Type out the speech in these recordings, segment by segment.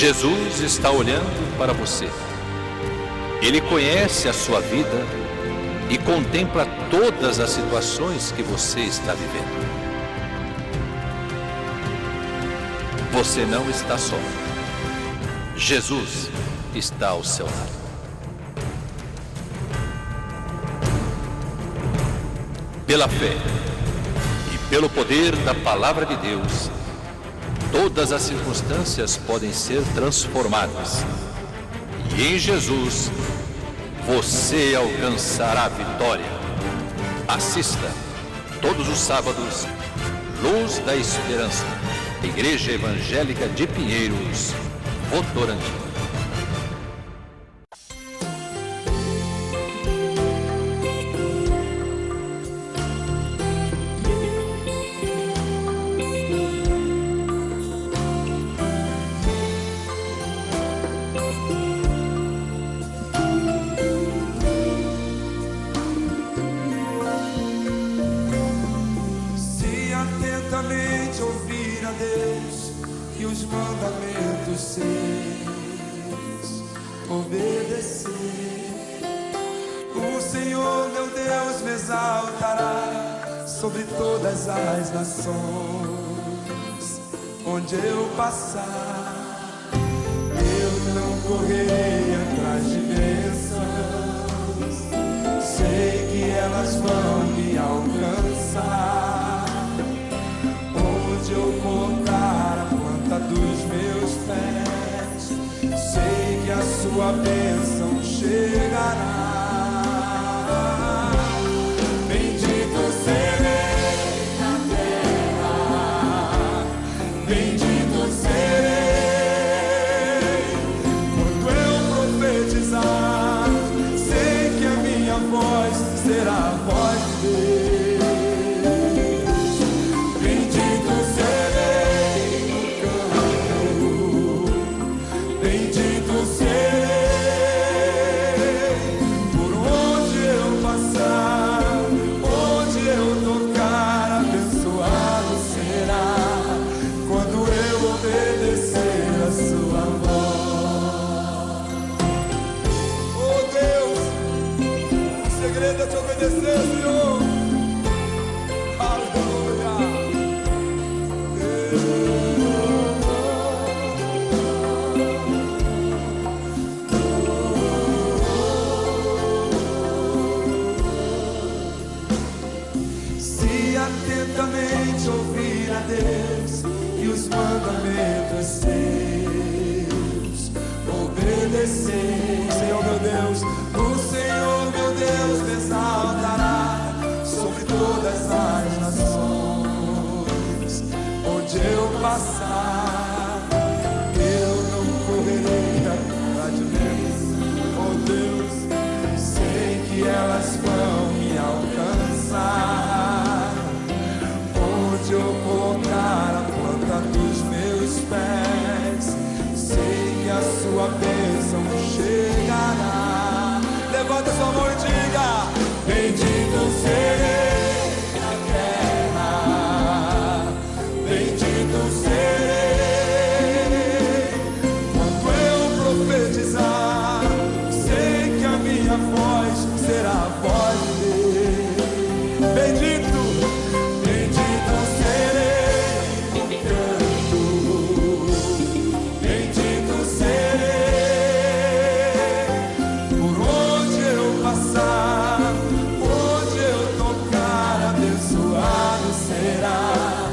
Jesus está olhando para você. Ele conhece a sua vida e contempla todas as situações que você está vivendo. Você não está só. Jesus está ao seu lado. Pela fé e pelo poder da palavra de Deus, todas as circunstâncias podem ser transformadas. E em Jesus, você alcançará a vitória. Assista todos os sábados, Luz da Esperança, Igreja Evangélica de Pinheiros, Votorantim. Ouvir a Deus e os mandamentos seus, obedecer. O Senhor meu Deus me exaltará sobre todas as nações. Onde eu passar, eu não correrei atrás de bênçãos. Sei que elas vão me alcançar. Onde eu colocar a planta dos meus pés, sei que a sua bênção chegará. Bendito serei na terra, bendito serei quando eu profetizar. Sei que a minha voz será a voz de Deus. É te obedecer, Senhor. Aleluia. Se atentamente ouvir a Deus e os mandamentos seus, obedecer, Senhor meu Deus, o Senhor meu Deus me exaltará sobre todas as nações. Onde eu passar, eu não correrei atrás de bênçãos. Oh Deus, sei que elas vão me alcançar. Onde eu colocar a planta dos meus pés, sei que a sua bênção chegará. Levanta sua mão e diga: bendito serei na terra, bendito serei quando eu profetizar. Sei que a minha voz será a voz de Deus. Bendito, bendito serei no canto, bendito serei. Onde eu tocar, abençoado será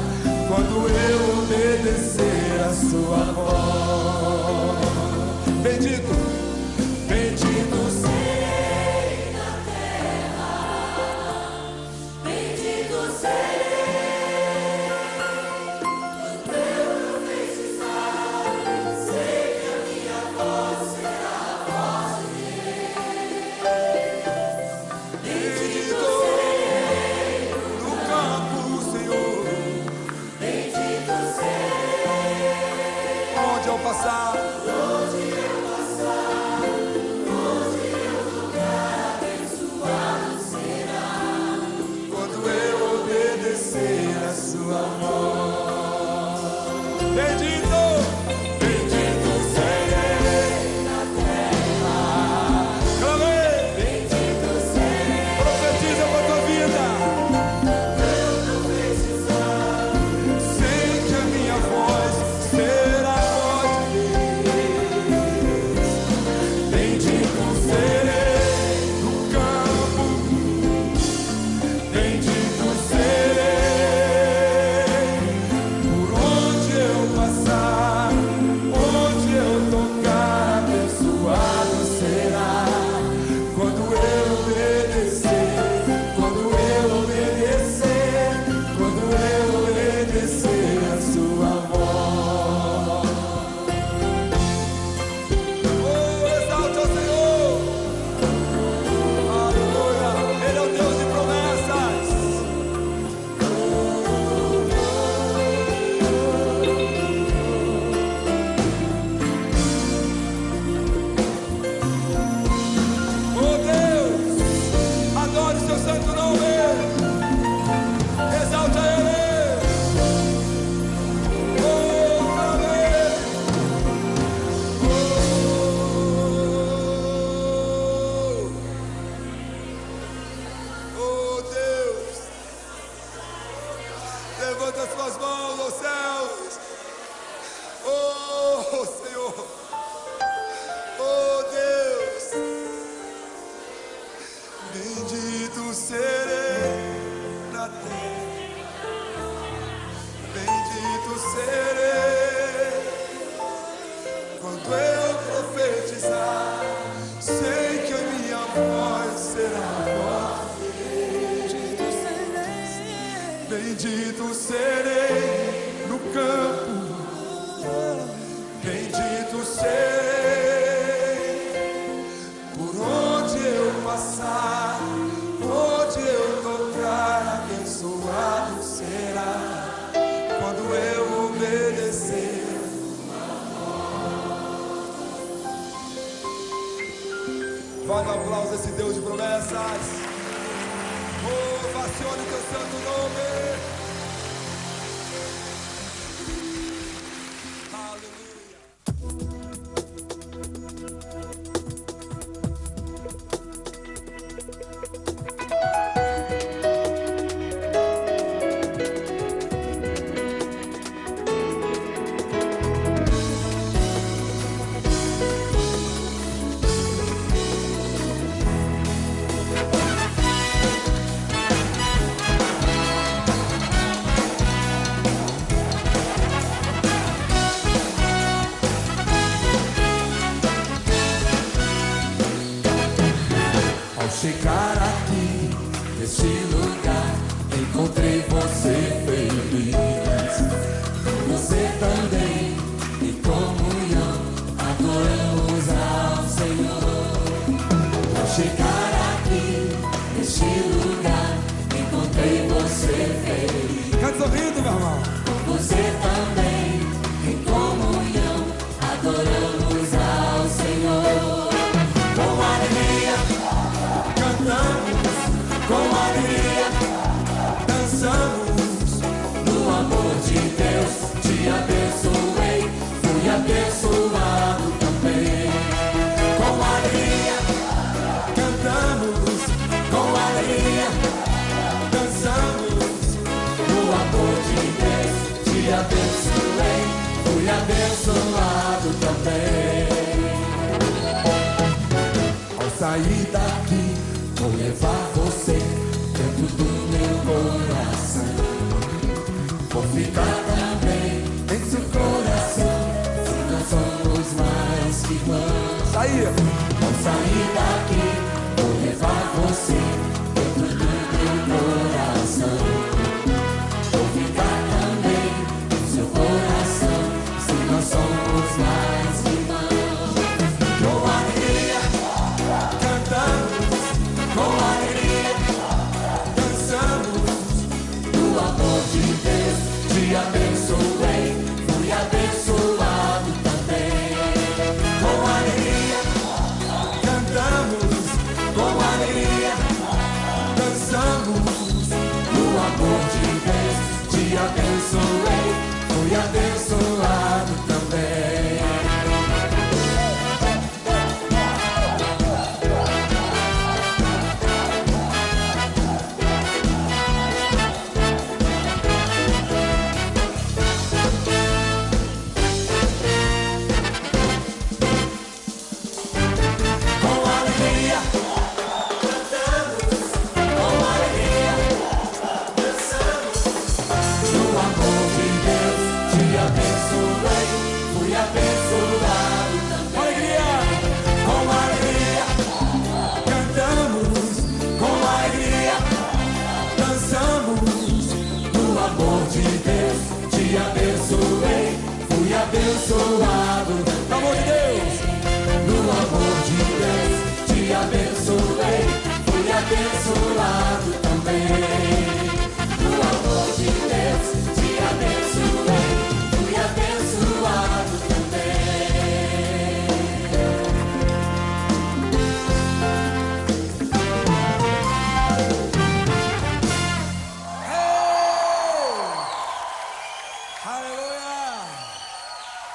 quando eu obedecer a sua voz. Bendito, bendito serei na terra, bendito serei quando eu profetizar. Sei que a minha voz será a voz de Deus. Bendito serei no campo, Senhor. Bendito serei onde eu passar, onde eu tocar, abençoado será quando eu obedecer a sua voz. Bendito, bendito serei. Levanta as suas mãos aos céus. Oh, Senhor. Oh, Deus. Bendito serei na terra. Bendito serei quando eu profetizar. Sei que a minha voz será forte. Bendito serei no campo. Bendito serei por onde eu passar, onde eu tocar. Abençoado será quando eu obedecer. Vai no aplauso a esse Deus de promessas. Oh, ovacione o teu santo nome. Chegar aqui, nesse lugar, encontrei você feliz. Você também, em comunhão, adoramos ao Senhor. Ao chegar aqui, nesse lugar, encontrei você feliz. Canta sorrindo, meu irmão. Você também, em comunhão, adoramos ao Senhor. Com alegria cantamos, com alegria dançamos. No amor de Deus te abençoei, fui abençoado também. Com alegria cantamos, com alegria dançamos. No amor de Deus te abençoei, fui abençoado também. Ao sair daqui, vou levar você dentro do meu coração. Vou ficar também em seu coração, se nós somos mais que irmãos. Ao sair daqui, vou levar você dentro do meu coração. Vou ficar também em seu coração, se nós somos mais que irmãos. Com alegria cantamos, com alegria dançamos. No amor de Deus te abençoei, fui abençoado também. Com alegria cantamos, com alegria dançamos. No amor de Deus te abençoei, fui abençoado também. Abençoado, no amor de Deus, no amor de Deus, te abençoei, fui abençoado também. No amor de Deus, te abençoei, fui abençoado também. Aleluia!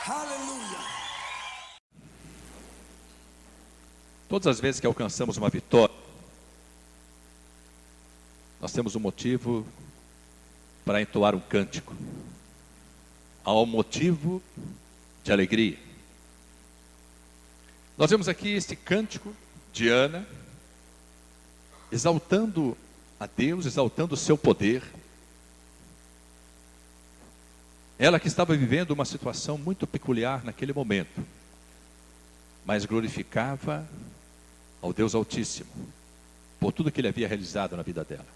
Aleluia! Todas as vezes que alcançamos uma vitória, nós temos um motivo para entoar um cântico. Há um motivo de alegria. Nós vemos aqui este cântico de Ana, exaltando a Deus, exaltando o seu poder. Ela que estava vivendo uma situação muito peculiar naquele momento, mas glorificava ao Deus Altíssimo, por tudo que Ele havia realizado na vida dela.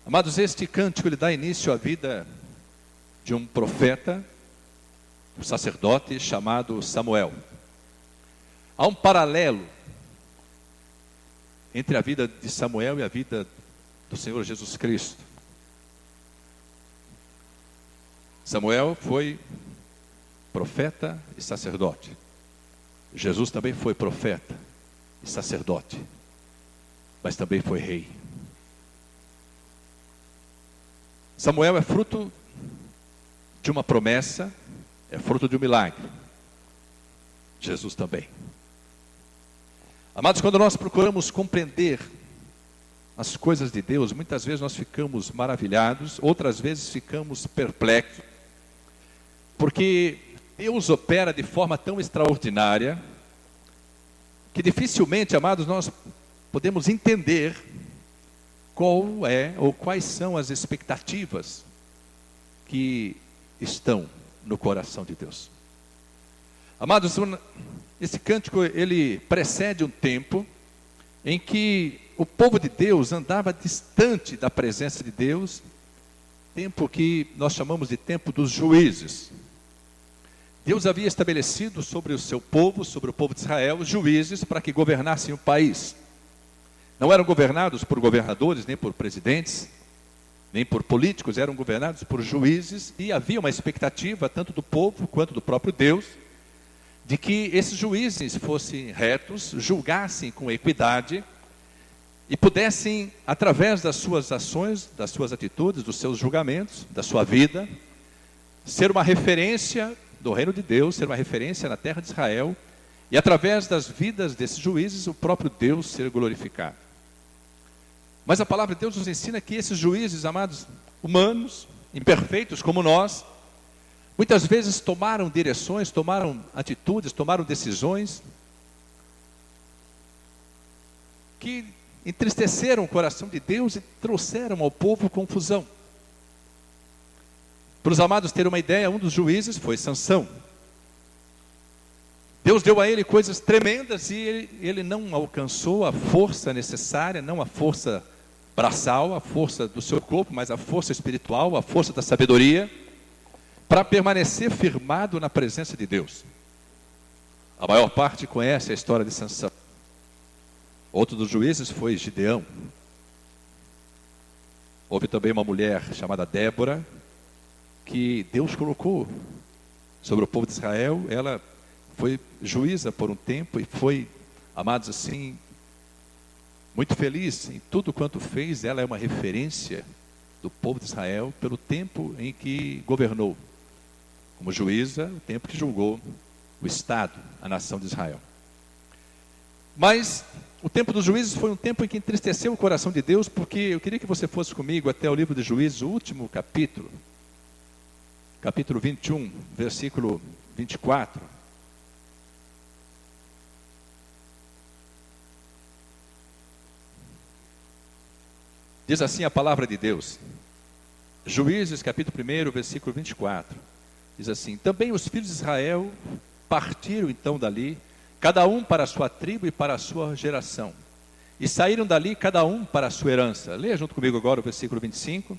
Amados, este cântico ele dá início à vida de um profeta, um sacerdote chamado Samuel. Há um paralelo entre a vida de Samuel e a vida do Senhor Jesus Cristo. Samuel foi profeta e sacerdote. Jesus também foi profeta e sacerdote, mas também foi rei. Samuel é fruto de uma promessa, é fruto de um milagre. Jesus também. Amados, quando nós procuramos compreender as coisas de Deus, muitas vezes nós ficamos maravilhados, outras vezes ficamos perplexos, porque Deus opera de forma tão extraordinária, que dificilmente, amados, nós podemos entender qual é ou quais são as expectativas que estão no coração de Deus. Amados, esse cântico ele precede um tempo em que o povo de Deus andava distante da presença de Deus, tempo que nós chamamos de tempo dos juízes. Deus havia estabelecido sobre o seu povo, sobre o povo de Israel, juízes para que governassem o país. Não eram governados por governadores, nem por presidentes, nem por políticos, eram governados por juízes, e havia uma expectativa, tanto do povo quanto do próprio Deus, de que esses juízes fossem retos, julgassem com equidade, e pudessem, através das suas ações, das suas atitudes, dos seus julgamentos, da sua vida, ser uma referência do reino de Deus, ser uma referência na terra de Israel, e através das vidas desses juízes, o próprio Deus ser glorificado. Mas a palavra de Deus nos ensina que esses juízes, amados, humanos, imperfeitos como nós, muitas vezes tomaram direções, tomaram atitudes, tomaram decisões que entristeceram o coração de Deus e trouxeram ao povo confusão. Para os amados terem uma ideia, um dos juízes foi Sansão. Deus deu a ele coisas tremendas e ele não alcançou a força necessária, não a força braçal, a força do seu corpo, mas a força espiritual, a força da sabedoria, para permanecer firmado na presença de Deus. A maior parte conhece a história de Sansão. Outro dos juízes foi Gideão. Houve também uma mulher chamada Débora, que Deus colocou sobre o povo de Israel. Ela foi juíza por um tempo e foi, amados, assim, muito feliz em tudo quanto fez. Ela é uma referência do povo de Israel pelo tempo em que governou como juíza, o tempo que julgou o Estado, a nação de Israel. Mas o tempo dos juízes foi um tempo em que entristeceu o coração de Deus, porque eu queria que você fosse comigo até o livro de Juízes, o último capítulo, capítulo 21, versículo 24. Diz assim a palavra de Deus, Juízes, capítulo 1, versículo 24. Diz assim: também os filhos de Israel partiram então dali, cada um para a sua tribo e para a sua geração. E saíram dali cada um para a sua herança. Leia junto comigo agora o versículo 25.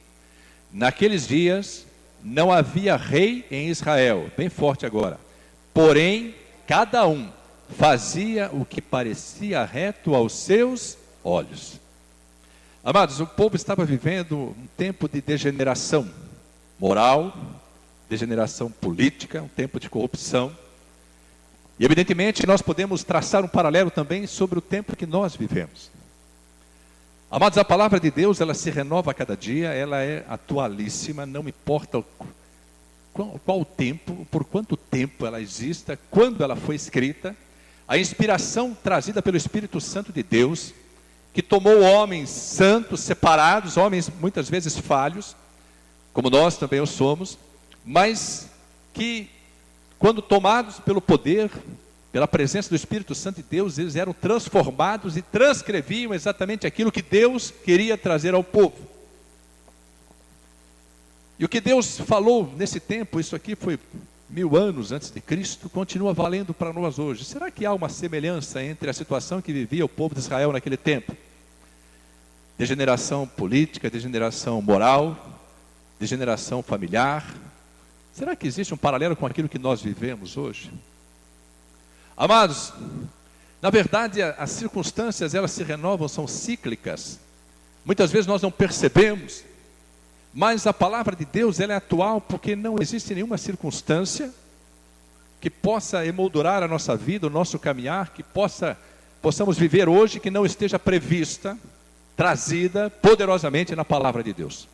Naqueles dias não havia rei em Israel, bem forte agora. Porém, cada um fazia o que parecia reto aos seus olhos. Amados, o povo estava vivendo um tempo de degeneração moral, degeneração política, um tempo de corrupção. E evidentemente nós podemos traçar um paralelo também sobre o tempo que nós vivemos. Amados, a palavra de Deus, ela se renova a cada dia, ela é atualíssima, não importa qual tempo, por quanto tempo ela exista, quando ela foi escrita. A inspiração trazida pelo Espírito Santo de Deus, que tomou homens santos, separados, homens muitas vezes falhos, como nós também o somos, mas que, quando tomados pelo poder, pela presença do Espírito Santo de Deus, eles eram transformados e transcreviam exatamente aquilo que Deus queria trazer ao povo. E o que Deus falou nesse tempo, isso aqui foi 1000 anos antes de Cristo, continua valendo para nós hoje. Será que há uma semelhança entre a situação que vivia o povo de Israel naquele tempo? Degeneração política, degeneração moral, degeneração familiar. Será que existe um paralelo com aquilo que nós vivemos hoje? Amados, na verdade as circunstâncias elas se renovam, são cíclicas. Muitas vezes nós não percebemos, mas a palavra de Deus ela é atual, porque não existe nenhuma circunstância que possa emoldurar a nossa vida, o nosso caminhar, que possamos viver hoje que não esteja prevista, trazida poderosamente na palavra de Deus.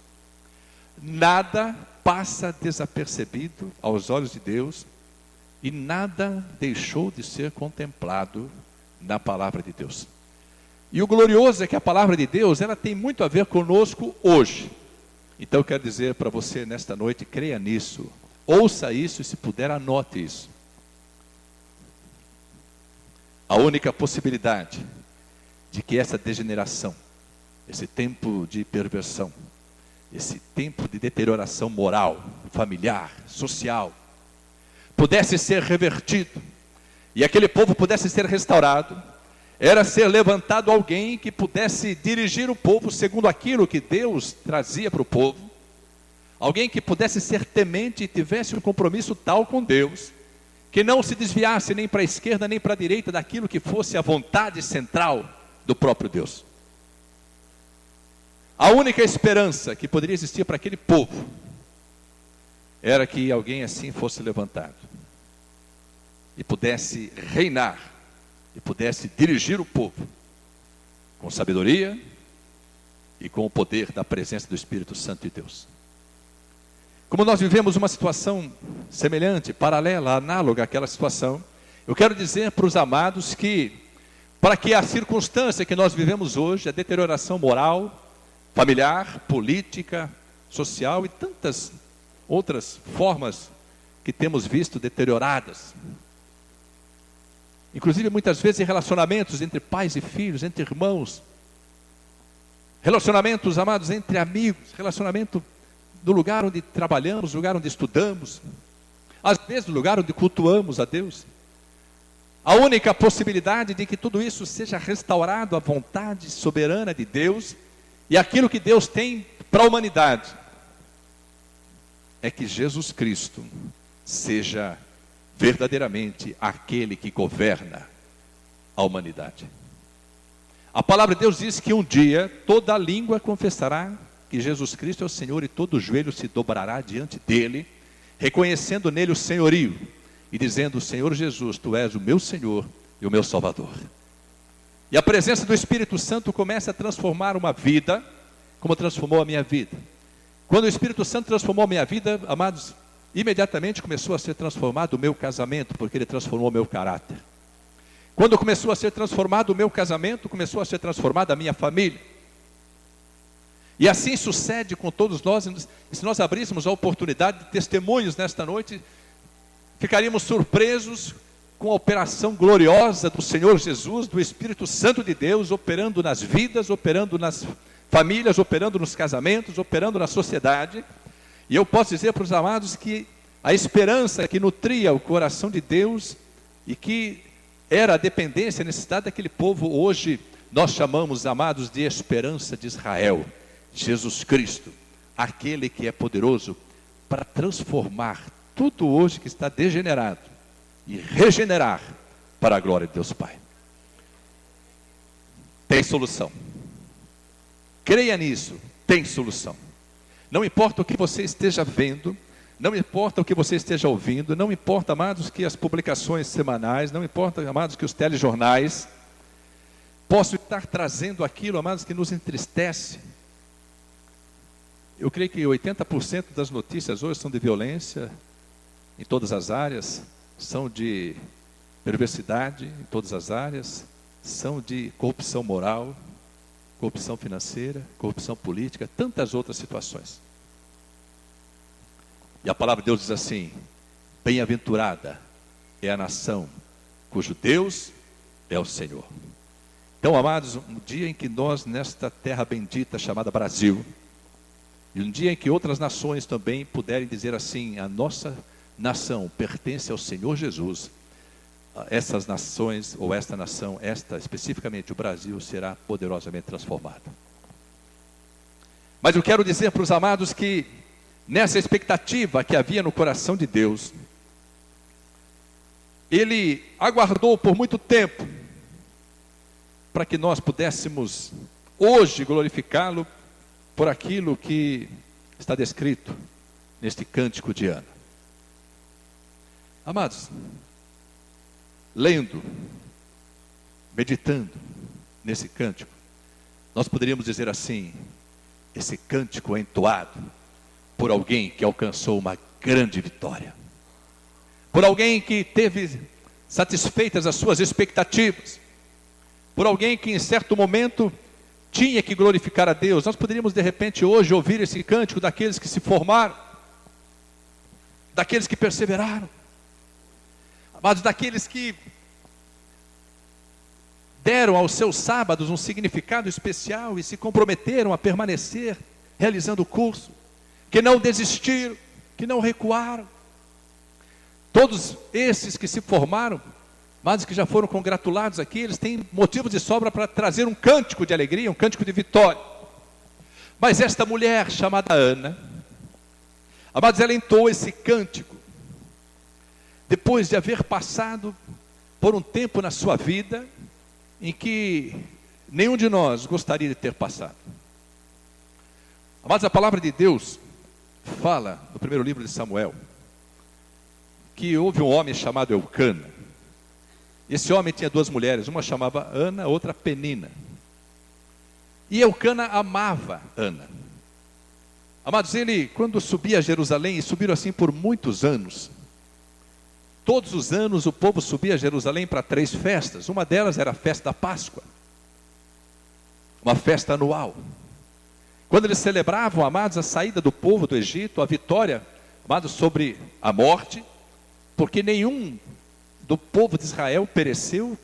Nada passa desapercebido aos olhos de Deus e nada deixou de ser contemplado na palavra de Deus. E o glorioso é que a palavra de Deus ela tem muito a ver conosco hoje. Então eu quero dizer para você nesta noite, creia nisso, ouça isso e se puder anote isso. A única possibilidade de que essa degeneração, esse tempo de perversão, esse tempo de deterioração moral, familiar, social, pudesse ser revertido, e aquele povo pudesse ser restaurado, era ser levantado alguém que pudesse dirigir o povo segundo aquilo que Deus trazia para o povo, alguém que pudesse ser temente e tivesse um compromisso tal com Deus, que não se desviasse nem para a esquerda nem para a direita daquilo que fosse a vontade central do próprio Deus. A única esperança que poderia existir para aquele povo era que alguém assim fosse levantado e pudesse reinar e pudesse dirigir o povo com sabedoria e com o poder da presença do Espírito Santo de Deus. Como nós vivemos uma situação semelhante, paralela, análoga àquela situação, eu quero dizer para os amados que, para que a circunstância que nós vivemos hoje, a deterioração moral, familiar, política, social e tantas outras formas que temos visto deterioradas, inclusive muitas vezes em relacionamentos entre pais e filhos, entre irmãos, relacionamentos, amados, entre amigos, relacionamento do lugar onde trabalhamos, do lugar onde estudamos, às vezes do lugar onde cultuamos a Deus. A única possibilidade de que tudo isso seja restaurado à vontade soberana de Deus e aquilo que Deus tem para a humanidade é que Jesus Cristo seja verdadeiramente aquele que governa a humanidade. A palavra de Deus diz que um dia toda língua confessará que Jesus Cristo é o Senhor e todo joelho se dobrará diante dele, reconhecendo nele o senhorio e dizendo: Senhor Jesus, tu és o meu Senhor e o meu Salvador. E a presença do Espírito Santo começa a transformar uma vida, como transformou a minha vida. Quando o Espírito Santo transformou a minha vida, amados, imediatamente começou a ser transformado o meu casamento, porque ele transformou o meu caráter. Quando começou a ser transformado o meu casamento, começou a ser transformada a minha família. E assim sucede com todos nós. Se nós abríssemos a oportunidade de testemunhos nesta noite, ficaríamos surpresos com a operação gloriosa do Senhor Jesus, do Espírito Santo de Deus, operando nas vidas, operando nas famílias, operando nos casamentos, operando na sociedade. E eu posso dizer para os amados que a esperança que nutria o coração de Deus e que era a dependência, a necessidade daquele povo, hoje nós chamamos, amados, de esperança de Israel. Jesus Cristo, aquele que é poderoso para transformar tudo hoje que está degenerado e regenerar para a glória de Deus Pai. Tem solução. Creia nisso, tem solução. Não importa o que você esteja vendo, não importa o que você esteja ouvindo, não importa, amados, que as publicações semanais, não importa, amados, que os telejornais possam estar trazendo aquilo, amados, que nos entristece. Eu creio que 80% das notícias hoje são de violência em todas as áreas, são de perversidade em todas as áreas, são de corrupção moral, corrupção financeira, corrupção política, tantas outras situações. E a palavra de Deus diz assim: bem-aventurada é a nação cujo Deus é o Senhor. Então, amados, um dia em que nós, nesta terra bendita chamada Brasil, e um dia em que outras nações também puderem dizer assim: a nossa nação pertence ao Senhor Jesus, essas nações, ou esta nação, esta especificamente o Brasil, será poderosamente transformada. Mas eu quero dizer para os amados que, nessa expectativa que havia no coração de Deus, Ele aguardou por muito tempo, para que nós pudéssemos hoje glorificá-lo por aquilo que está descrito neste cântico de Ana. Amados, lendo, meditando nesse cântico, nós poderíamos dizer assim: esse cântico é entoado por alguém que alcançou uma grande vitória, por alguém que teve satisfeitas as suas expectativas, por alguém que em certo momento tinha que glorificar a Deus. Nós poderíamos de repente hoje ouvir esse cântico daqueles que se formaram, daqueles que perseveraram, amados, daqueles que deram aos seus sábados um significado especial e se comprometeram a permanecer realizando o curso, que não desistiram, que não recuaram. Todos esses que se formaram, mas que já foram congratulados aqui, eles têm motivos de sobra para trazer um cântico de alegria, um cântico de vitória. Mas esta mulher chamada Ana, amados, ela entoou esse cântico depois de haver passado por um tempo na sua vida em que nenhum de nós gostaria de ter passado. Amados, a palavra de Deus fala no primeiro livro de Samuel que houve um homem chamado Eucana. Esse homem tinha duas mulheres, uma chamava Ana, outra Penina. E Eucana amava Ana. Amados, ele, quando subia a Jerusalém, e subiram assim por muitos anos, todos os anos o povo subia a Jerusalém para 3 festas. Uma delas era a festa da Páscoa, uma festa anual. Quando eles celebravam, amados, a saída do povo do Egito, a vitória, amados, sobre a morte, porque nenhum do povo de Israel pereceu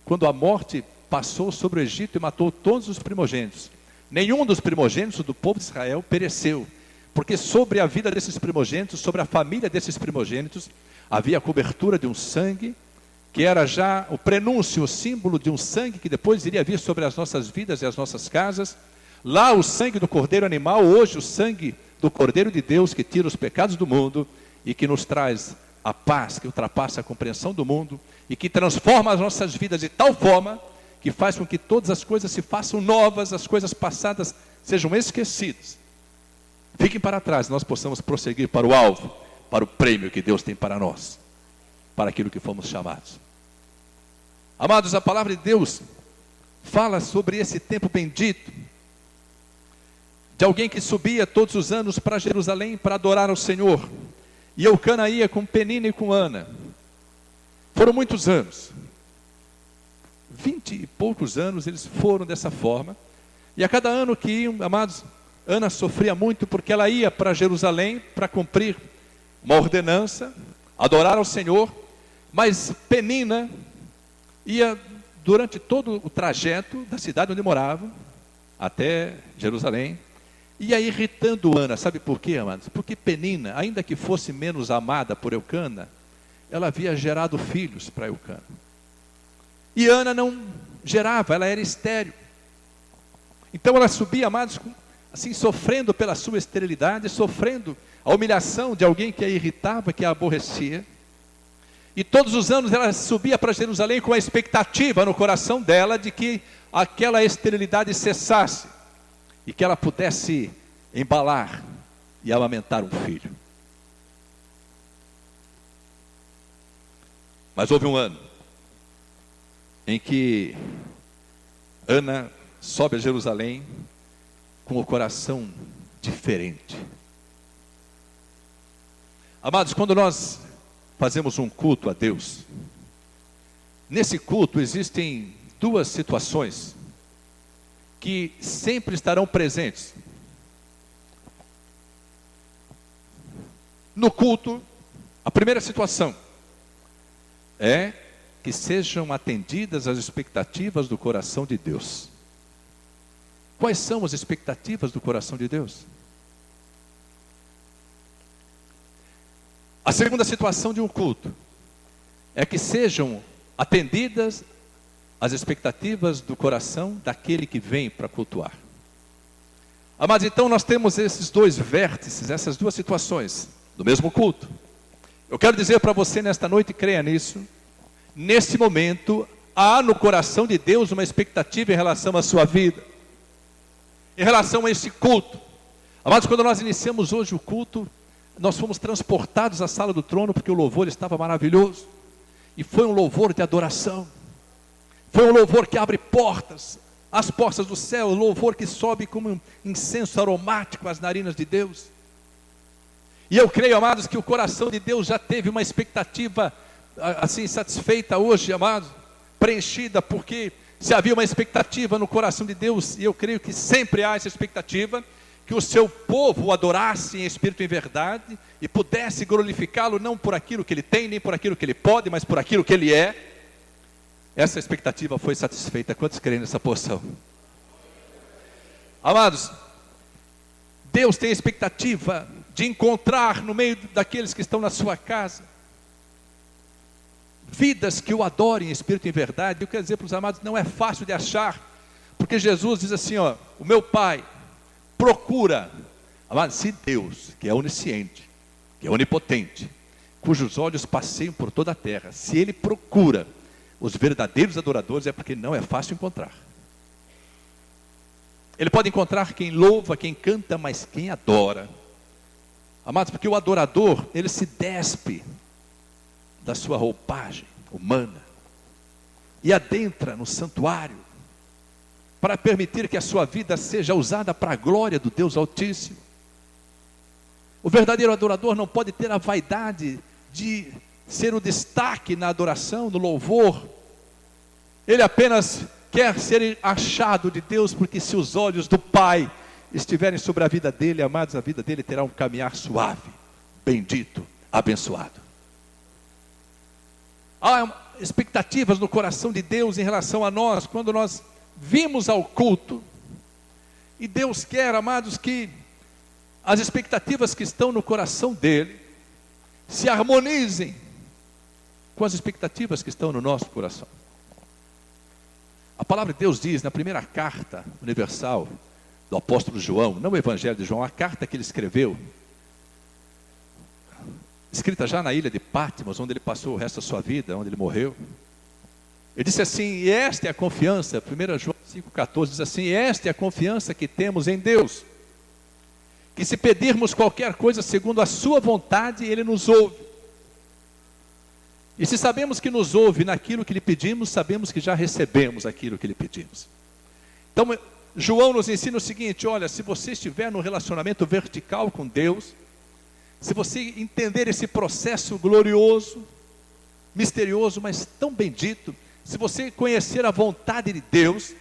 quando a morte passou sobre o Egito e matou todos os primogênitos. Nenhum dos primogênitos do povo de Israel pereceu, porque sobre a vida desses primogênitos, sobre a família desses primogênitos, havia a cobertura de um sangue, que era já o prenúncio, o símbolo de um sangue que depois iria vir sobre as nossas vidas e as nossas casas. Lá o sangue do cordeiro animal, hoje o sangue do Cordeiro de Deus, que tira os pecados do mundo e que nos traz a paz que ultrapassa a compreensão do mundo e que transforma as nossas vidas de tal forma que faz com que todas as coisas se façam novas, as coisas passadas sejam esquecidas, fiquem para trás, nós possamos prosseguir para o alvo, para o prêmio que Deus tem para nós, para aquilo que fomos chamados. Amados, a palavra de Deus fala sobre esse tempo bendito, de alguém que subia todos os anos para Jerusalém para adorar ao Senhor. E Eucana ia com Penina e com Ana. Foram muitos anos, 20 e poucos anos eles foram dessa forma. E a cada ano que iam, amados, Ana sofria muito, porque ela ia para Jerusalém para cumprir uma ordenança, adorar ao Senhor. Mas Penina ia durante todo o trajeto da cidade onde morava até Jerusalém, ia irritando Ana. Sabe por quê, amados? Porque Penina, ainda que fosse menos amada por Eucana, ela havia gerado filhos para Eucana. E Ana não gerava, ela era estéril. Então ela subia, amados, assim, sofrendo pela sua esterilidade, sofrendo a humilhação de alguém que a irritava, que a aborrecia. E todos os anos ela subia para Jerusalém com a expectativa no coração dela de que aquela esterilidade cessasse e que ela pudesse embalar e amamentar um filho. Mas houve um ano em que Ana sobe a Jerusalém com o coração diferente. Amados, quando nós fazemos um culto a Deus, nesse culto existem 2 situações que sempre estarão presentes. no culto, a primeira situação é que sejam atendidas as expectativas do coração de Deus. Quais são as expectativas do coração de Deus? A segunda situação de um culto é que sejam atendidas as expectativas do coração daquele que vem para cultuar. Amados, então nós temos esses dois vértices, essas duas situações do mesmo culto. Eu quero dizer para você nesta noite, creia nisso, nesse momento há no coração de Deus uma expectativa em relação à sua vida, em relação a esse culto. Amados, quando nós iniciamos hoje o culto, nós fomos transportados à sala do trono, porque o louvor estava maravilhoso, e foi um louvor de adoração, foi um louvor que abre portas, as portas do céu, um louvor que sobe como um incenso aromático às narinas de Deus. E eu creio, amados, que o coração de Deus já teve uma expectativa assim satisfeita hoje, amados, preenchida, porque se havia uma expectativa no coração de Deus, e eu creio que sempre há essa expectativa, que o seu povo o adorasse em espírito e em verdade, e pudesse glorificá-lo não por aquilo que ele tem, nem por aquilo que ele pode, mas por aquilo que ele é. Essa expectativa foi satisfeita. Quantos creem nessa porção? Amados, Deus tem a expectativa de encontrar no meio daqueles que estão na sua casa, vidas que o adorem em espírito e em verdade. Eu quero dizer para os amados, não é fácil de achar, porque Jesus diz assim, ó, o meu Pai procura, amados, se Deus, que é onisciente, que é onipotente, cujos olhos passeiam por toda a terra, se Ele procura os verdadeiros adoradores, é porque não é fácil encontrar. Ele pode encontrar quem louva, quem canta, mas quem adora. Amados, porque o adorador, ele se despe da sua roupagem humana e adentra no santuário para permitir que a sua vida seja usada para a glória do Deus Altíssimo. O verdadeiro adorador não pode ter a vaidade de ser o destaque na adoração, no louvor. Ele apenas quer ser achado de Deus, porque se os olhos do Pai estiverem sobre a vida dele, amados, a vida dele terá um caminhar suave, bendito, abençoado. Há expectativas no coração de Deus em relação a nós, quando nós vimos ao culto, e Deus quer, amados, que as expectativas que estão no coração dele se harmonizem com as expectativas que estão no nosso coração. A palavra de Deus diz na primeira carta universal do apóstolo João, não o evangelho de João, a carta que ele escreveu, escrita já na ilha de Patmos, onde ele passou o resto da sua vida, onde ele morreu. Ele disse assim, e esta é a confiança, 1 João 5,14 diz assim, esta é a confiança que temos em Deus, que se pedirmos qualquer coisa segundo a sua vontade, Ele nos ouve. E se sabemos que nos ouve naquilo que lhe pedimos, sabemos que já recebemos aquilo que lhe pedimos. Então, João nos ensina o seguinte, olha, se você estiver num relacionamento vertical com Deus, se você entender esse processo glorioso, misterioso, mas tão bendito, se você conhecer a vontade de Deus,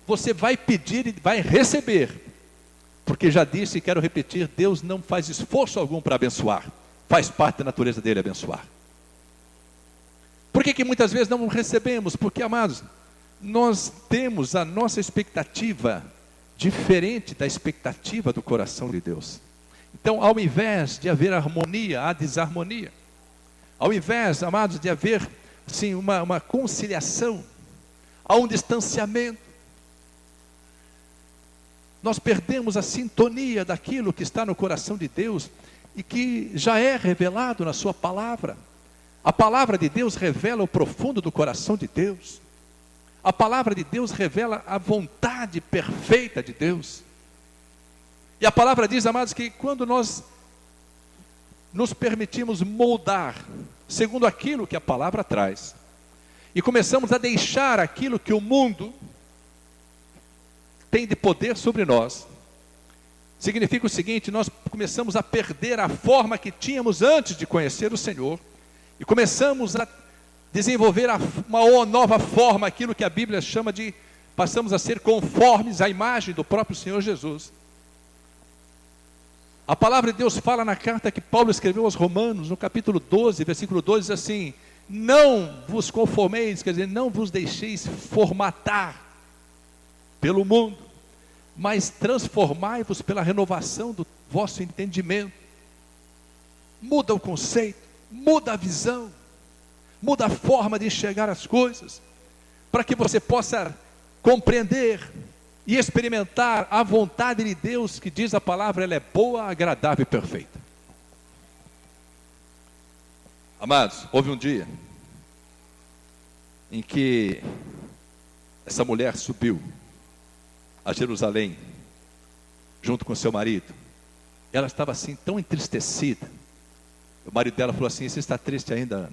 você vai pedir e vai receber. Porque já disse e quero repetir, Deus não faz esforço algum para abençoar. Faz parte da natureza dele abençoar. Por que muitas vezes não recebemos? Porque, amados, nós temos a nossa expectativa diferente da expectativa do coração de Deus. Então, ao invés de haver harmonia, há desarmonia. Ao invés, amados, de haver assim, uma conciliação, há um distanciamento. Nós perdemos a sintonia daquilo que está no coração de Deus e que já é revelado na sua palavra. A palavra de Deus revela o profundo do coração de Deus. A palavra de Deus revela a vontade perfeita de Deus. E a palavra diz, amados, que quando nós nos permitimos moldar segundo aquilo que a palavra traz, e começamos a deixar aquilo que o mundo tem de poder sobre nós, significa o seguinte, nós começamos a perder a forma que tínhamos antes de conhecer o Senhor, e começamos a desenvolver uma nova forma, aquilo que a Bíblia chama de, passamos a ser conformes à imagem do próprio Senhor Jesus. A palavra de Deus fala na carta que Paulo escreveu aos Romanos, no capítulo 12, versículo 12, diz assim: não vos conformeis, quer dizer, não vos deixeis formatar pelo mundo, mas transformai-vos pela renovação do vosso entendimento. Muda o conceito, muda a visão, muda a forma de enxergar as coisas, para que você possa compreender e experimentar a vontade de Deus, que diz a palavra, ela é boa, agradável e perfeita. Amados, houve um dia em que essa mulher subiu a Jerusalém, junto com seu marido. Ela estava assim, tão entristecida. O marido dela falou assim: você está triste ainda, Ana?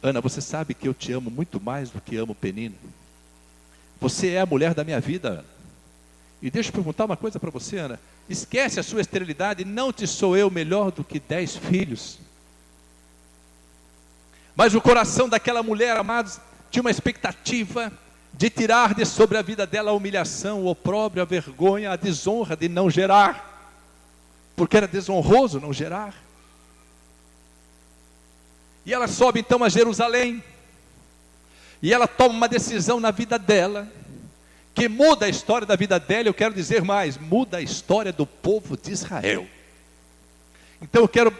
Ana, você sabe que eu te amo muito mais do que amo Penina. Você é a mulher da minha vida, Ana. E deixa eu perguntar uma coisa para você, Ana. Esquece a sua esterilidade, não te sou eu melhor do que 10 filhos. Mas o coração daquela mulher, amados, tinha uma expectativa de tirar de sobre a vida dela a humilhação, o opróbrio, a vergonha, a desonra de não gerar. Porque era desonroso não gerar. E ela sobe então a Jerusalém. E ela toma uma decisão na vida dela, que muda a história da vida dela. Eu quero dizer mais, muda a história do povo de Israel. Então eu quero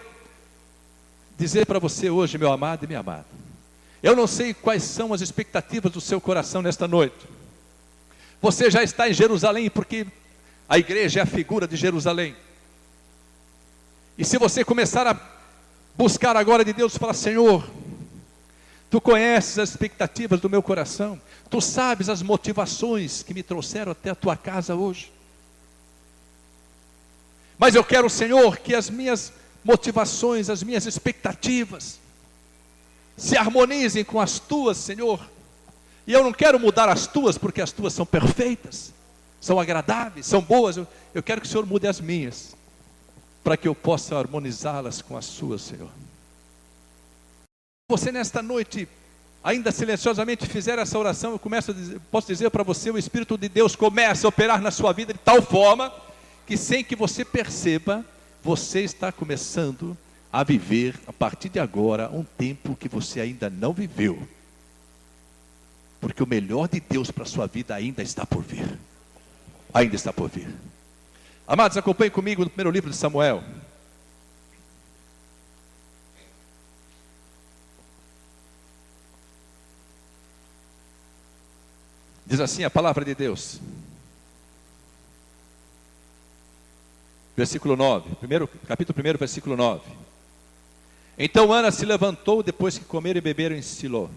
dizer para você hoje, meu amado e minha amada, eu não sei quais são as expectativas do seu coração nesta noite. Você já está em Jerusalém, porque a igreja é a figura de Jerusalém. E se você começar a buscar agora de Deus, falar: Senhor, Tu conheces as expectativas do meu coração, Tu sabes as motivações que me trouxeram até a Tua casa hoje. Mas eu quero, Senhor, que as minhas motivações, as minhas expectativas se harmonizem com as Tuas, Senhor. E eu não quero mudar as Tuas, porque as Tuas são perfeitas, são agradáveis, são boas. Eu quero que o Senhor mude as minhas, para que eu possa harmonizá-las com as Suas, Senhor. Você nesta noite, ainda silenciosamente fizer essa oração, posso dizer para você, o Espírito de Deus começa a operar na sua vida de tal forma, que sem que você perceba, você está começando a viver, a partir de agora, um tempo que você ainda não viveu. Porque o melhor de Deus para a sua vida ainda está por vir. Ainda está por vir. Amados, acompanhem comigo no primeiro livro de Samuel. Diz assim a palavra de Deus. Versículo 9. Capítulo 1, versículo 9. Então Ana se levantou depois que comeram e beberam em Siló.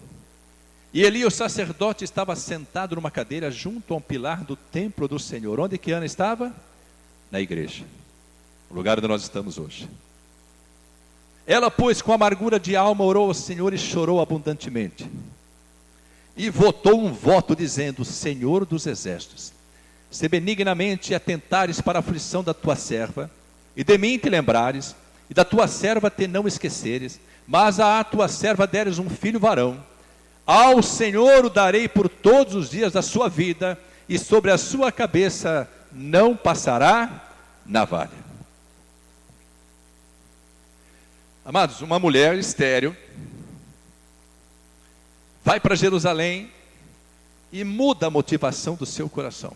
E Eli, o sacerdote, estava sentado numa cadeira junto a um pilar do templo do Senhor. Onde que Ana estava? Na igreja. O lugar onde nós estamos hoje. Ela, pois, com amargura de alma, orou ao Senhor e chorou abundantemente. E votou um voto dizendo: Senhor dos exércitos, se benignamente atentares para a aflição da tua serva, e de mim te lembrares, e da tua serva te não esqueceres, mas à tua serva deres um filho varão, ao Senhor o darei por todos os dias da sua vida, e sobre a sua cabeça não passará navalha. Amados, uma mulher estéril vai para Jerusalém e muda a motivação do seu coração.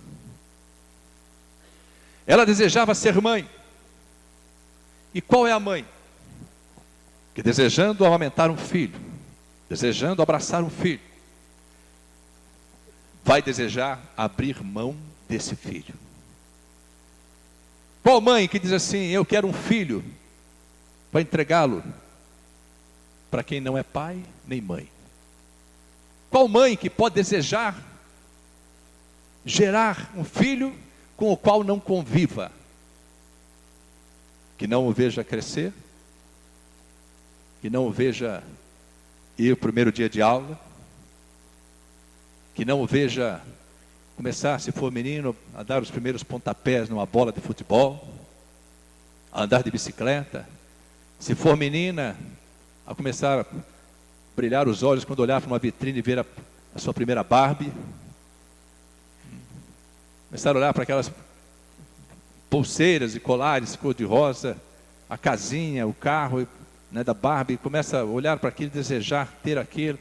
Ela desejava ser mãe. E qual é a mãe? Que desejando amamentar um filho, desejando abraçar um filho, vai desejar abrir mão desse filho. Qual mãe que diz assim: eu quero um filho, vai entregá-lo para quem não é pai nem mãe? Qual mãe que pode desejar gerar um filho com o qual não conviva? Que não o veja crescer, que não o veja ir o primeiro dia de aula, que não o veja começar, se for menino, a dar os primeiros pontapés numa bola de futebol, a andar de bicicleta, se for menina, a começar a brilhar os olhos quando olhar para uma vitrine e ver a sua primeira Barbie, começar a olhar para aquelas pulseiras e colares cor-de-rosa, a casinha, o carro, né, da Barbie, começa a olhar para aquilo e desejar ter aquilo.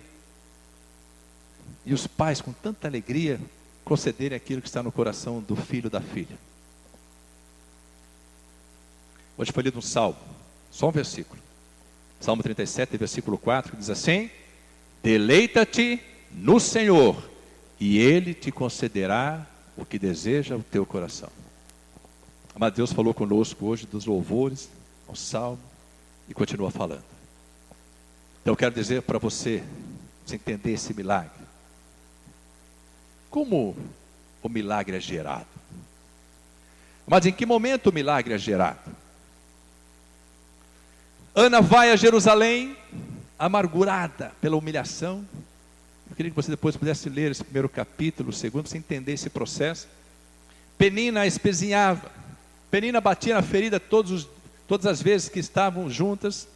E os pais, com tanta alegria, concederem aquilo que está no coração do filho ou da filha. Hoje foi lido um salmo, só um versículo. Salmo 37, versículo 4, que diz assim: deleita-te no Senhor, e Ele te concederá o que deseja o teu coração. Mas Deus falou conosco hoje dos louvores ao salmo e continua falando. Então eu quero dizer para você entender esse milagre. Como o milagre é gerado? Mas em que momento o milagre é gerado? Ana vai a Jerusalém, amargurada pela humilhação. Eu queria que você depois pudesse ler esse primeiro capítulo, o segundo, para você entender esse processo. Penina a espezinhava. Penina batia na ferida todas as vezes que estavam juntas.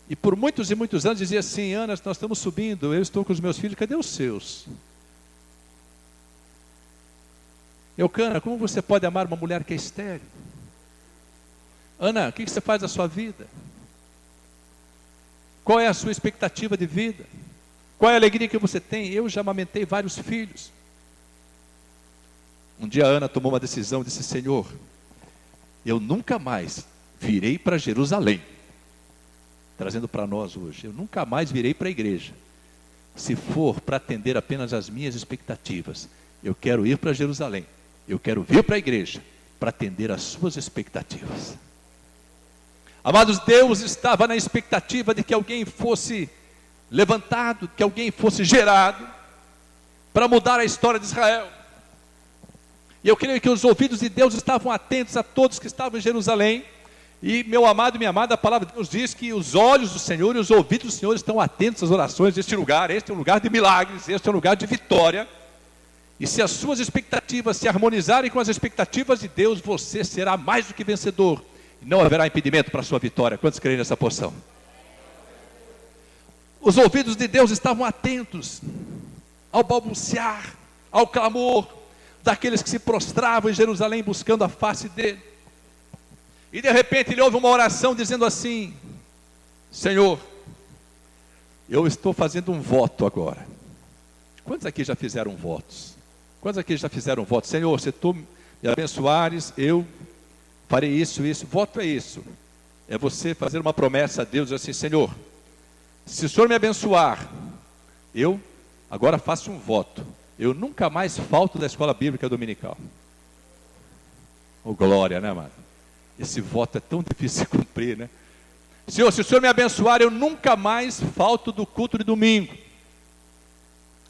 E por muitos e muitos anos dizia assim: Ana, nós estamos subindo, eu estou com os meus filhos, cadê os seus? Eucana, como você pode amar uma mulher que é estéril? Ana, o que você faz da sua vida? Qual é a sua expectativa de vida? Qual é a alegria que você tem? Eu já amamentei vários filhos. Um dia a Ana tomou uma decisão, disse: Senhor, eu nunca mais virei para Jerusalém. Trazendo para nós hoje, eu nunca mais virei para a igreja. Se for para atender apenas as minhas expectativas, eu quero ir para Jerusalém. Eu quero vir para a igreja para atender às suas expectativas. Amados, Deus estava na expectativa de que alguém fosse levantado, que alguém fosse gerado para mudar a história de Israel. E eu creio que os ouvidos de Deus estavam atentos a todos que estavam em Jerusalém. E meu amado e minha amada, a palavra de Deus diz que os olhos do Senhor e os ouvidos do Senhor estão atentos às orações deste lugar. Este é um lugar de milagres, este é um lugar de vitória. E se as suas expectativas se harmonizarem com as expectativas de Deus, você será mais do que vencedor. E não haverá impedimento para a sua vitória. Quantos creem nessa porção? Os ouvidos de Deus estavam atentos ao balbuciar, ao clamor daqueles que se prostravam em Jerusalém buscando a face dele. E de repente ele ouve uma oração dizendo assim: Senhor, eu estou fazendo um voto agora. Quantos aqui já fizeram votos? Quantos aqui já fizeram voto? Senhor, se tu me abençoares, eu farei isso, isso. Voto é isso. É você fazer uma promessa a Deus, assim: Senhor, se o Senhor me abençoar, eu agora faço um voto. Eu nunca mais falto da escola bíblica dominical. Oh, glória, né, amado? Esse voto é tão difícil de cumprir, né? Senhor, se o Senhor me abençoar, eu nunca mais falto do culto de domingo.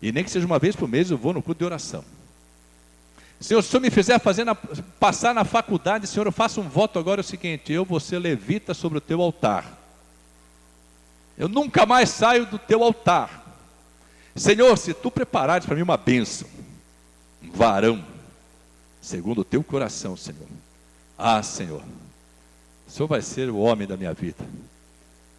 E nem que seja uma vez por mês, eu vou no culto de oração. Senhor, se o Senhor me fizer passar na faculdade, Senhor, eu faço um voto agora, é o seguinte: eu vou ser levita sobre o teu altar. Eu nunca mais saio do teu altar. Senhor, se tu preparares para mim uma bênção, um varão, segundo o teu coração, Senhor. Ah, Senhor, o Senhor vai ser o homem da minha vida.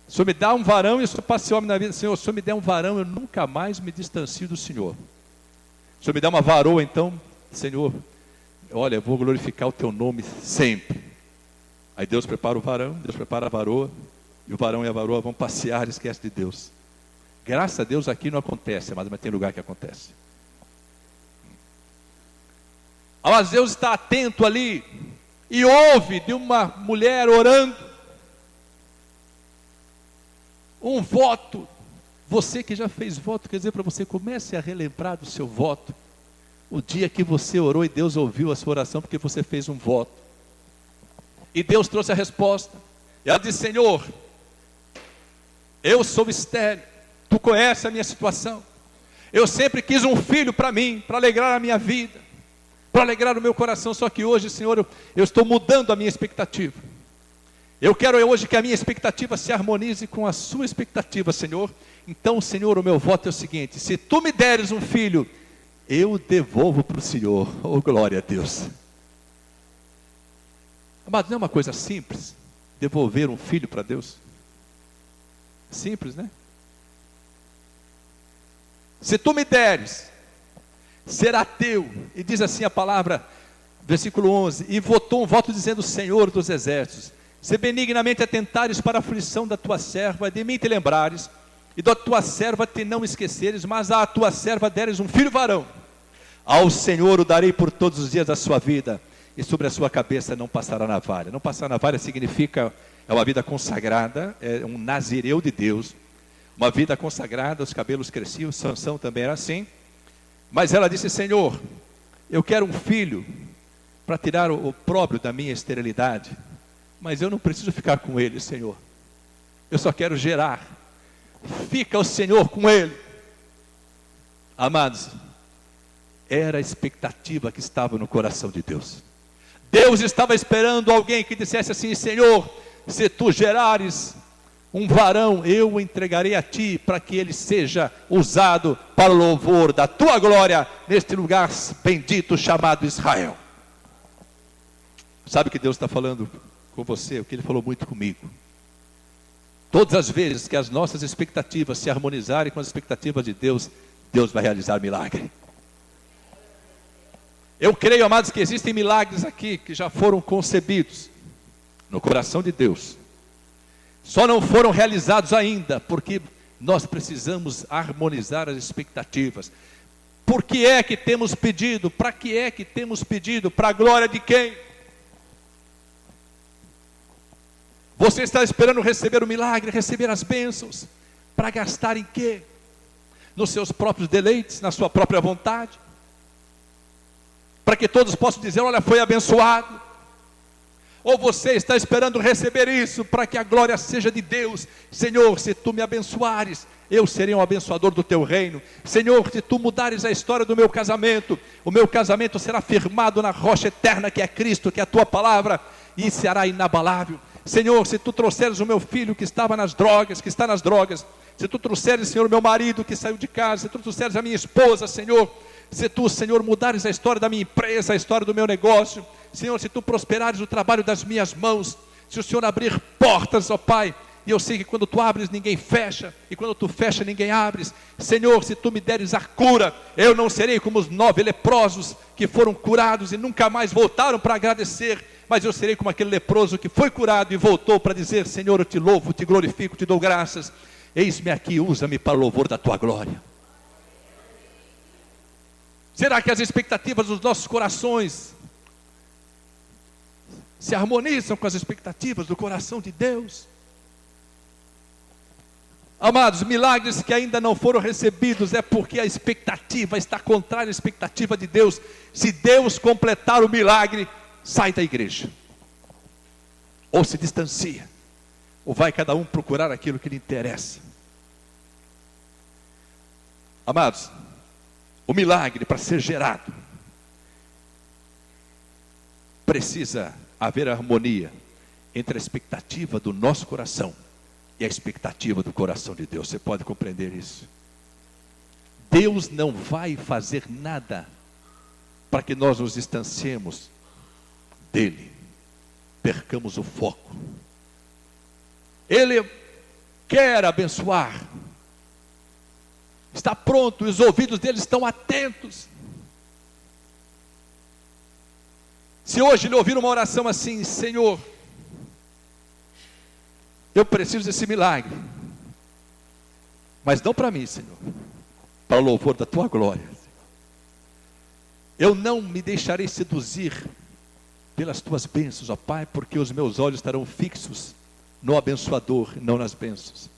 O Senhor me dá um varão e eu sou para ser homem da vida. Senhor, se o Senhor me der um varão, eu nunca mais me distancio do Senhor. Se o Senhor me der uma varoa, então, Senhor, olha, eu vou glorificar o teu nome sempre. Aí Deus prepara o varão, Deus prepara a varoa, e o varão e a varoa vão passear e esquece de Deus. Graças a Deus aqui não acontece, mas tem lugar que acontece. Mas Deus está atento ali e ouve de uma mulher orando um voto. Você que já fez voto, quer dizer para você, comece a relembrar do seu voto. O dia que você orou e Deus ouviu a sua oração porque você fez um voto. E Deus trouxe a resposta. E ela disse: Senhor, eu sou estéril, tu conheces a minha situação. Eu sempre quis um filho para mim, para alegrar a minha vida, para alegrar o meu coração. Só que hoje, Senhor, eu estou mudando a minha expectativa. Eu quero hoje que a minha expectativa se harmonize com a sua expectativa, Senhor. Então, Senhor, o meu voto é o seguinte: se tu me deres um filho, eu devolvo para o Senhor. Oh, glória a Deus. Amado, não é uma coisa simples devolver um filho para Deus? Simples, né? Se tu me deres, será teu. E diz assim a palavra: Versículo 11, e votou um voto dizendo: Senhor dos exércitos, se benignamente atentares para a aflição da tua serva, de mim te lembrares, e da tua serva te não esqueceres, mas à tua serva deres um filho varão, ao Senhor o darei por todos os dias da sua vida, e sobre a sua cabeça não passará navalha. Não passar navalha significa, é uma vida consagrada, é um nazireu de Deus, uma vida consagrada, os cabelos cresciam, Sansão também era assim, mas ela disse: Senhor, eu quero um filho, para tirar o opróbrio da minha esterilidade, mas eu não preciso ficar com ele, Senhor, eu só quero gerar, fica o Senhor com ele. Amados, era a expectativa que estava no coração de Deus. Deus estava esperando alguém que dissesse assim: Senhor, se tu gerares um varão, eu o entregarei a ti, para que ele seja usado para o louvor da tua glória, neste lugar bendito chamado Israel. Sabe o que Deus está falando com você? O que Ele falou muito comigo. Todas as vezes que as nossas expectativas se harmonizarem com as expectativas de Deus, Deus vai realizar milagre. Eu creio, amados, que existem milagres aqui que já foram concebidos no coração de Deus, só não foram realizados ainda, porque nós precisamos harmonizar as expectativas. Por que é que temos pedido? Para que é que temos pedido? Para a glória de quem? Você está esperando receber o milagre, receber as bênçãos, para gastar em quê? Nos seus próprios deleites, na sua própria vontade, para que todos possam dizer: olha, foi abençoado. Ou você está esperando receber isso, para que a glória seja de Deus? Senhor, se tu me abençoares, eu serei um abençoador do teu reino. Senhor, se tu mudares a história do meu casamento, o meu casamento será firmado na rocha eterna que é Cristo, que é a tua palavra, e será inabalável. Senhor, se tu trouxeres o meu filho que estava nas drogas, que está nas drogas, se tu trouxeres, Senhor, o meu marido que saiu de casa, se tu trouxeres a minha esposa, Senhor, se tu, Senhor, mudares a história da minha empresa, a história do meu negócio, Senhor, se tu prosperares o trabalho das minhas mãos, se o Senhor abrir portas, ó Pai, e eu sei que quando tu abres ninguém fecha, e quando tu fecha ninguém abre. Senhor, se tu me deres a cura, eu não serei como os 9 leprosos que foram curados e nunca mais voltaram para agradecer, mas eu serei como aquele leproso que foi curado e voltou para dizer: Senhor, eu te louvo, te glorifico, te dou graças, eis-me aqui, usa-me para o louvor da tua glória. Será que as expectativas dos nossos corações se harmonizam com as expectativas do coração de Deus? Amados, milagres que ainda não foram recebidos é porque a expectativa está contrária à expectativa de Deus. Se Deus completar o milagre, sai da igreja, ou se distancia, ou vai cada um procurar aquilo que lhe interessa. Amados, o milagre, para ser gerado, precisa haver harmonia entre a expectativa do nosso coração e a expectativa do coração de Deus. Você pode compreender isso? Deus não vai fazer nada para que nós nos distanciemos dele, percamos o foco. Ele quer abençoar, está pronto, os ouvidos dele estão atentos. Se hoje ele ouvir uma oração assim: Senhor, eu preciso desse milagre, mas não para mim, Senhor, para o louvor da tua glória. Eu não me deixarei seduzir pelas tuas bênçãos, ó Pai, porque os meus olhos estarão fixos no abençoador, não nas bênçãos.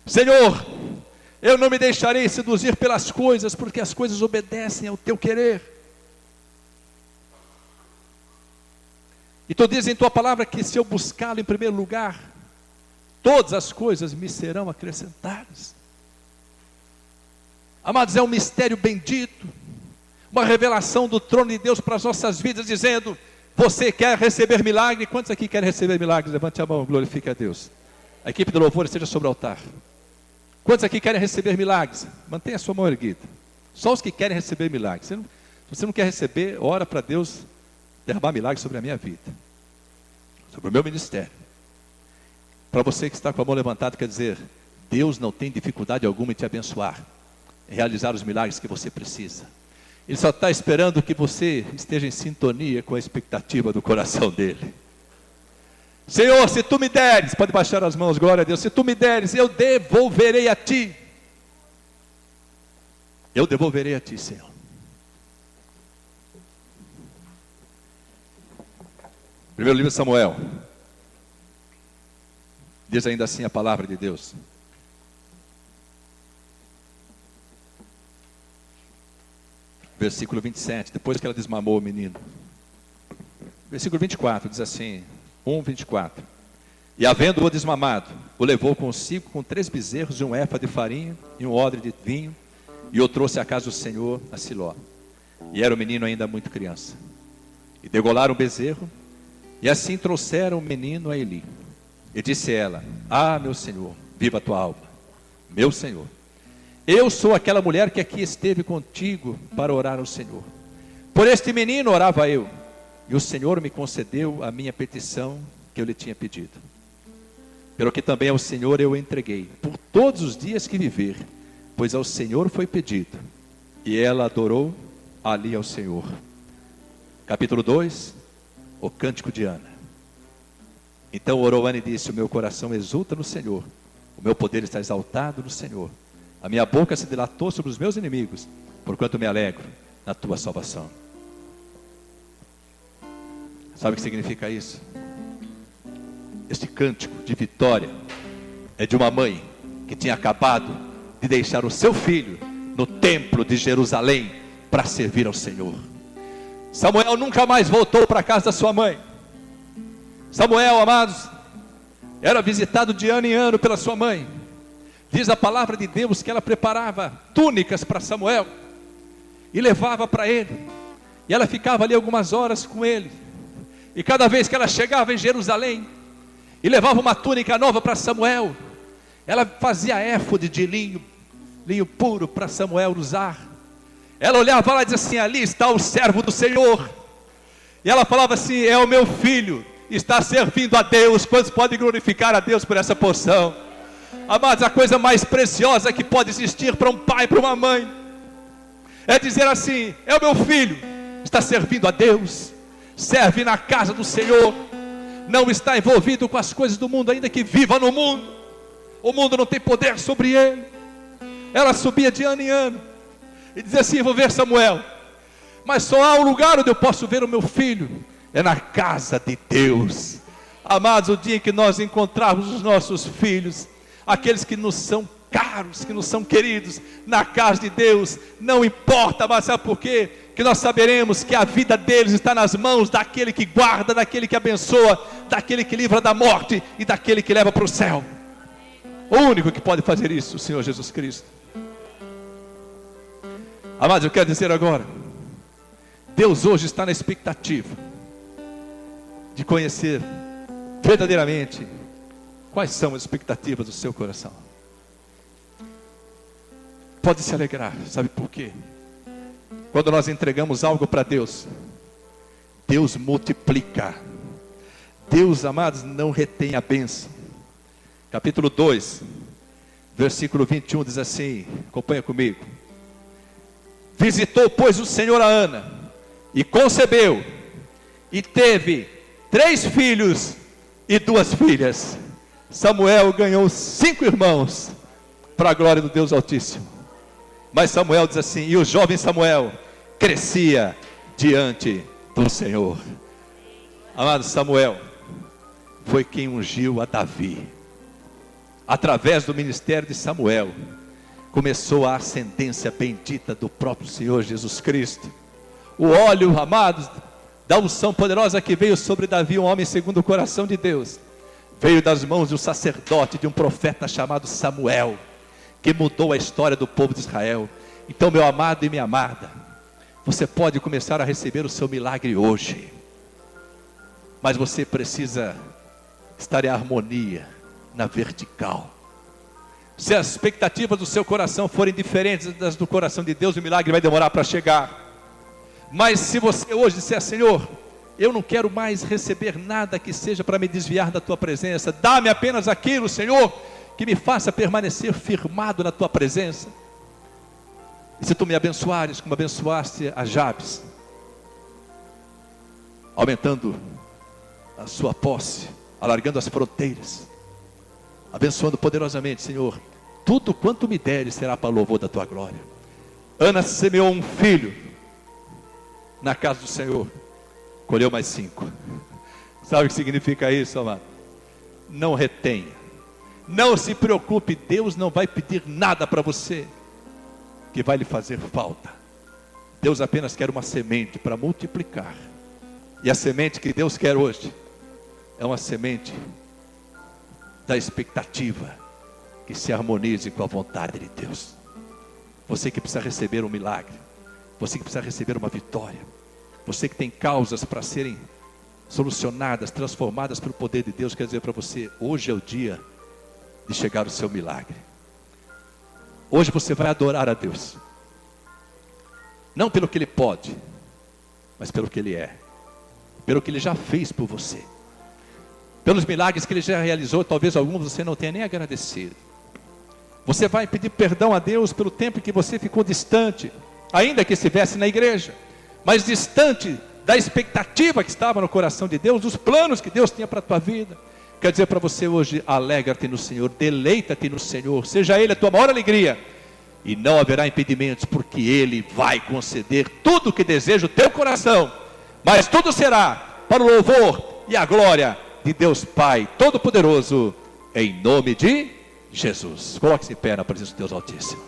Senhor, eu não me deixarei seduzir pelas coisas, porque as coisas obedecem ao teu querer. E tu dizes em tua palavra que se eu buscá-lo em primeiro lugar, todas as coisas me serão acrescentadas. Amados, é um mistério bendito, uma revelação do trono de Deus para as nossas vidas, dizendo: você quer receber milagre? Quantos aqui querem receber milagres? Levante a mão, glorifique a Deus. A equipe do louvor esteja sobre o altar. Quantos aqui querem receber milagres? Mantenha a sua mão erguida. Só os que querem receber milagres. Se você não quer receber, ora para Deus derramar milagres sobre a minha vida, sobre o meu ministério. Para você que está com a mão levantada, quer dizer: Deus não tem dificuldade alguma em te abençoar, em realizar os milagres que você precisa. Ele só está esperando que você esteja em sintonia com a expectativa do coração dele. Senhor, se tu me deres, pode baixar as mãos, glória a Deus, se tu me deres, eu devolverei a ti. Eu devolverei a ti, Senhor. Primeiro livro de Samuel. Diz ainda assim a palavra de Deus. Versículo 27, depois que ela desmamou o menino. Versículo 24, diz assim, 1:24. E havendo-o desmamado, o levou consigo com 3 bezerros e 1 efa de farinha e 1 odre de vinho, e o trouxe à casa do Senhor a Siló. E era o menino ainda muito criança. E degolaram o bezerro, e assim trouxeram o menino a Eli. E disse ela: ah, meu Senhor, viva a tua alma, meu Senhor. Eu sou aquela mulher que aqui esteve contigo para orar ao Senhor. Por este menino orava eu, e o Senhor me concedeu a minha petição que eu lhe tinha pedido. Pelo que também ao Senhor eu o entreguei, por todos os dias que viver, pois ao Senhor foi pedido. E ela adorou ali ao Senhor. Capítulo 2, o cântico de Ana. Então orou Ana e disse: o meu coração exulta no Senhor, o meu poder está exaltado no Senhor. A minha boca se dilatou sobre os meus inimigos, porquanto me alegro na tua salvação. Sabe o que significa isso? Este cântico de vitória é de uma mãe que tinha acabado de deixar o seu filho no templo de Jerusalém para servir ao Senhor. Samuel nunca mais voltou para a casa da sua mãe. Samuel, amados, era visitado de ano em ano pela sua mãe. Diz a palavra de Deus que ela preparava túnicas para Samuel e levava para ele. E ela ficava ali algumas horas com ele. E cada vez que ela chegava em Jerusalém e levava uma túnica nova para Samuel, ela fazia éfode de linho puro para Samuel usar. Ela olhava lá e dizia assim: ali está o servo do Senhor. E ela falava assim: é o meu filho, está servindo a Deus. Quantos podem glorificar a Deus por essa porção? Amados, a coisa mais preciosa que pode existir para um pai, para uma mãe, é dizer assim: é o meu filho, está servindo a Deus, serve na casa do Senhor, não está envolvido com as coisas do mundo, ainda que viva no mundo, o mundo não tem poder sobre ele. Ela subia de ano em ano e dizia assim: vou ver Samuel, mas só há um lugar onde eu posso ver o meu filho, é na casa de Deus. Amados, o dia em que nós encontrarmos os nossos filhos, aqueles que nos são caros, que nos são queridos, na casa de Deus, não importa, mas sabe por quê? Que nós saberemos que a vida deles está nas mãos daquele que guarda, daquele que abençoa, daquele que livra da morte e daquele que leva para o céu. O único que pode fazer isso, o Senhor Jesus Cristo. Amados, eu quero dizer agora, Deus hoje está na expectativa de conhecer verdadeiramente quais são as expectativas do seu coração. Pode se alegrar, sabe por quê? Quando nós entregamos algo para Deus, Deus multiplica. Deus, amados, não retém a bênção. Capítulo 2, versículo 21 diz assim, acompanha comigo. Visitou, pois, o Senhor a Ana, e concebeu, e teve 3 filhos e 2 filhas. Samuel ganhou 5 irmãos, para a glória do Deus Altíssimo. Mas Samuel diz assim: e o jovem Samuel crescia diante do Senhor. Amado, Samuel foi quem ungiu a Davi. Através do ministério de Samuel, começou a ascendência bendita do próprio Senhor Jesus Cristo. O óleo, amados, da unção poderosa que veio sobre Davi, um homem segundo o coração de Deus, veio das mãos de um sacerdote, de um profeta chamado Samuel, que mudou a história do povo de Israel. Então, meu amado e minha amada, você pode começar a receber o seu milagre hoje, mas você precisa estar em harmonia na vertical. Se as expectativas do seu coração forem diferentes das do coração de Deus, o milagre vai demorar para chegar. Mas se você hoje disser: Senhor, eu não quero mais receber nada que seja para me desviar da tua presença, dá-me apenas aquilo, Senhor, que me faça permanecer firmado na tua presença. E se tu me abençoares como abençoaste a Jabes, aumentando a sua posse, alargando as fronteiras, abençoando poderosamente, Senhor, tudo quanto me deres será para louvor da tua glória. Ana semeou um filho na casa do Senhor, colheu mais 5. Sabe o que significa isso, amado? Não retenha, não se preocupe. Deus não vai pedir nada para você que vai lhe fazer falta. Deus apenas quer uma semente para multiplicar. E a semente que Deus quer hoje é uma semente da expectativa que se harmonize com a vontade de Deus. Você que precisa receber um milagre, você que precisa receber uma vitória, você que tem causas para serem solucionadas, transformadas pelo poder de Deus, quer dizer para você, hoje é o dia de chegar o seu milagre. Hoje você vai adorar a Deus, não pelo que Ele pode, mas pelo que Ele é, pelo que Ele já fez por você, pelos milagres que Ele já realizou. Talvez alguns você não tenha nem agradecido. Você vai pedir perdão a Deus pelo tempo em que você ficou distante, ainda que estivesse na igreja, mas distante da expectativa que estava no coração de Deus, dos planos que Deus tinha para a tua vida. Quer dizer para você hoje, alegra-te no Senhor, deleita-te no Senhor, seja Ele a tua maior alegria, e não haverá impedimentos, porque Ele vai conceder tudo o que deseja o teu coração, mas tudo será para o louvor e a glória de Deus Pai Todo-Poderoso, em nome de Jesus. Coloque-se em pé na presença de Deus Altíssimo.